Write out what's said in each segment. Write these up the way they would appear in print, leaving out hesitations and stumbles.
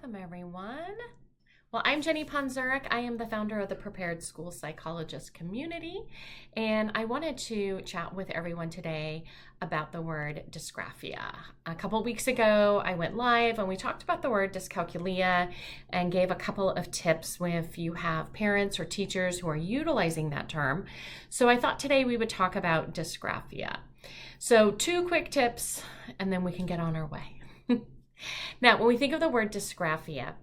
Welcome, everyone. Well, I'm Jenny Ponzuric. I am the founder of the Prepared School Psychologist community, and I wanted to chat with everyone today about the word dysgraphia. A couple weeks ago, I went live and we talked about the word dyscalculia and gave a couple of tips if you have parents or teachers who are utilizing that term. So I thought today we would talk about dysgraphia. So 2 quick tips, and then we can get on our way. Now, when we think of the word dysgraphia,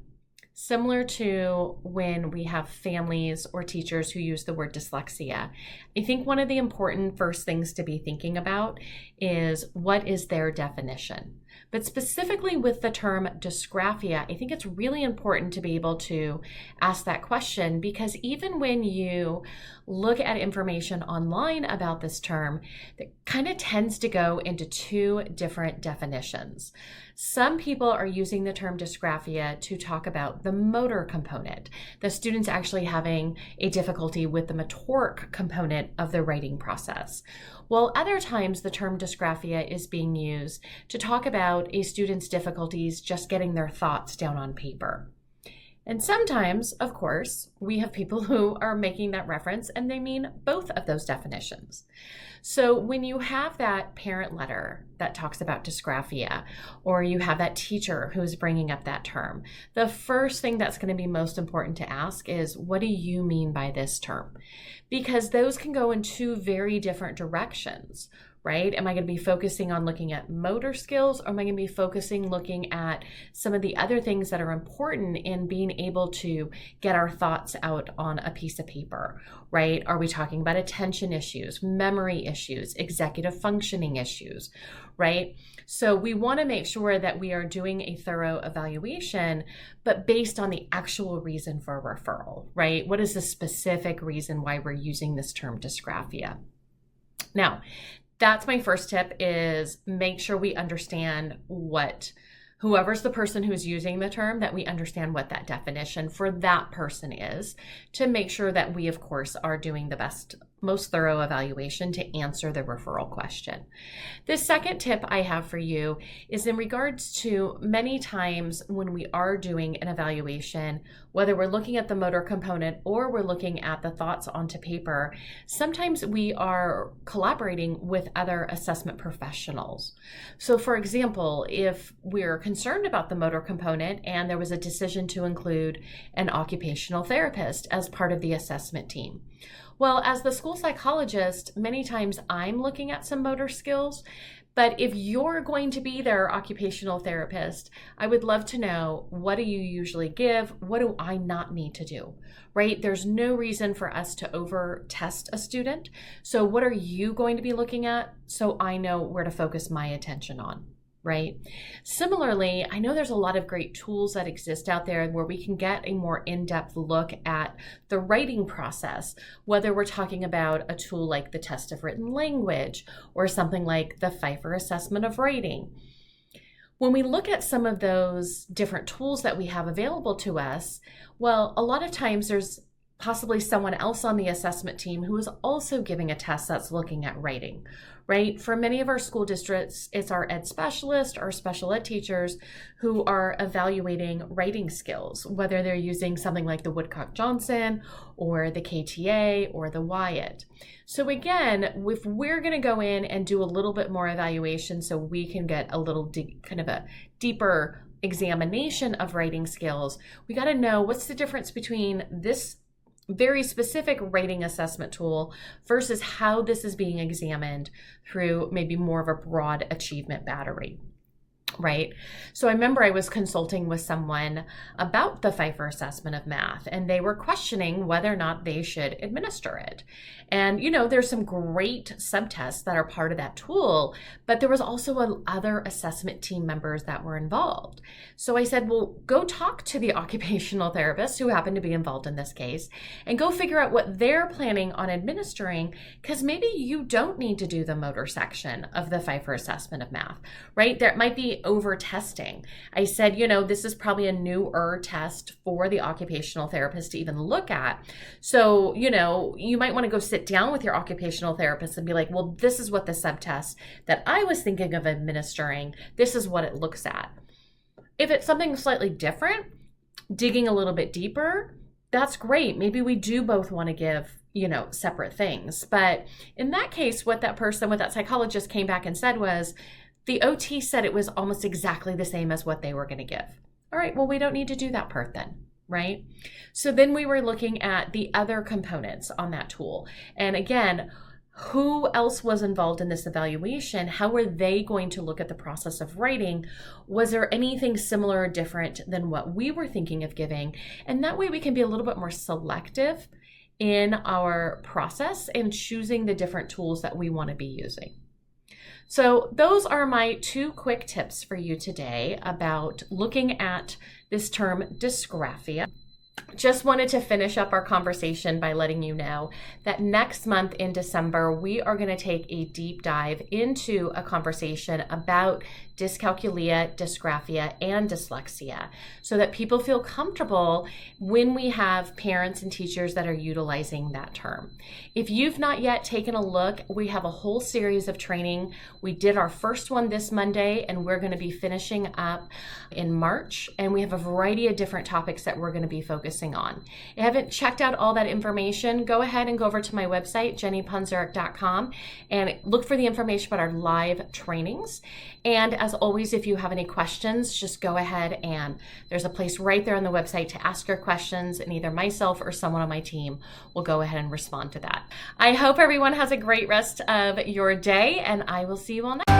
similar to when we have families or teachers who use the word dyslexia, I think one of the important first things to be thinking about is what is their definition. But specifically with the term dysgraphia, I think it's really important to be able to ask that question, because even when you look at information online about this term, it kind of tends to go into 2 different definitions. Some people are using the term dysgraphia to talk about the motor component, the students actually having a difficulty with the motoric component of the writing process. While other times the term dysgraphia is being used to talk about a student's difficulties just getting their thoughts down on paper. And sometimes, of course, we have people who are making that reference and they mean both of those definitions. So when you have that parent letter that talks about dysgraphia, or you have that teacher who's bringing up that term, the first thing that's going to be most important to ask is, what do you mean by this term? Because those can go in 2 very different directions. Right? Am I going to be focusing on looking at motor skills, or am I going to be focusing looking at some of the other things that are important in being able to get our thoughts out on a piece of paper, right? Are we talking about attention issues, memory issues, executive functioning issues, right? So we want to make sure that we are doing a thorough evaluation, but based on the actual reason for referral, right? What is the specific reason why we're using this term dysgraphia? Now, that's my first tip, is make sure we understand whoever's the person who's using the term, that we understand what that definition for that person is, to make sure that we, of course, are doing the most thorough evaluation to answer the referral question. The second tip I have for you is in regards to many times when we are doing an evaluation, whether we're looking at the motor component or we're looking at the thoughts onto paper, sometimes we are collaborating with other assessment professionals. So for example, if we're concerned about the motor component and there was a decision to include an occupational therapist as part of the assessment team, well, as the school psychologist, many times I'm looking at some motor skills, but if you're going to be their occupational therapist, I would love to know, what do you usually give? What do I not need to do, right? There's no reason for us to over test a student. So what are you going to be looking at so I know where to focus my attention on? Right? Similarly, I know there's a lot of great tools that exist out there where we can get a more in-depth look at the writing process, whether we're talking about a tool like the Test of Written Language or something like the Pfeiffer Assessment of Writing. When we look at some of those different tools that we have available to us, well, a lot of times there's possibly someone else on the assessment team who is also giving a test that's looking at writing, right? For many of our school districts, it's our ed specialist or special ed teachers who are evaluating writing skills, whether they're using something like the Woodcock-Johnson or the KTA or the Wyatt. So again, if we're going to go in and do a little bit more evaluation so we can get a little kind of a deeper examination of writing skills, we got to know what's the difference between this very specific rating assessment tool versus how this is being examined through maybe more of a broad achievement battery. Right? So I remember I was consulting with someone about the Pfeiffer assessment of math, and they were questioning whether or not they should administer it. And, there's some great subtests that are part of that tool, but there was also other assessment team members that were involved. So I said, well, go talk to the occupational therapist who happened to be involved in this case and go figure out what they're planning on administering, because maybe you don't need to do the motor section of the Pfeiffer assessment of math, right? There might be over testing. I said, this is probably a newer test for the occupational therapist to even look at. So, you might want to go sit down with your occupational therapist and be like, well, this is what the subtest that I was thinking of administering, this is what it looks at. If it's something slightly different, digging a little bit deeper, that's great. Maybe we do both want to give, separate things. But in that case, what that psychologist came back and said was, the OT said it was almost exactly the same as what they were going to give. All right, well, we don't need to do that part then, right? So then we were looking at the other components on that tool. And again, who else was involved in this evaluation? How were they going to look at the process of writing? Was there anything similar or different than what we were thinking of giving? And that way we can be a little bit more selective in our process and choosing the different tools that we want to be using. So those are my 2 quick tips for you today about looking at this term dysgraphia. Just wanted to finish up our conversation by letting you know that next month in December, we are going to take a deep dive into a conversation about dyscalculia, dysgraphia, and dyslexia so that people feel comfortable when we have parents and teachers that are utilizing that term. If you've not yet taken a look, we have a whole series of training. We did our first one this Monday, and we're going to be finishing up in March, and we have a variety of different topics that we're going to be focusing on. If you haven't checked out all that information, go ahead and go over to my website, jennyponzuric.com, and look for the information about our live trainings. And as always, if you have any questions, just go ahead and there's a place right there on the website to ask your questions, and either myself or someone on my team will go ahead and respond to that. I hope everyone has a great rest of your day, and I will see you all next.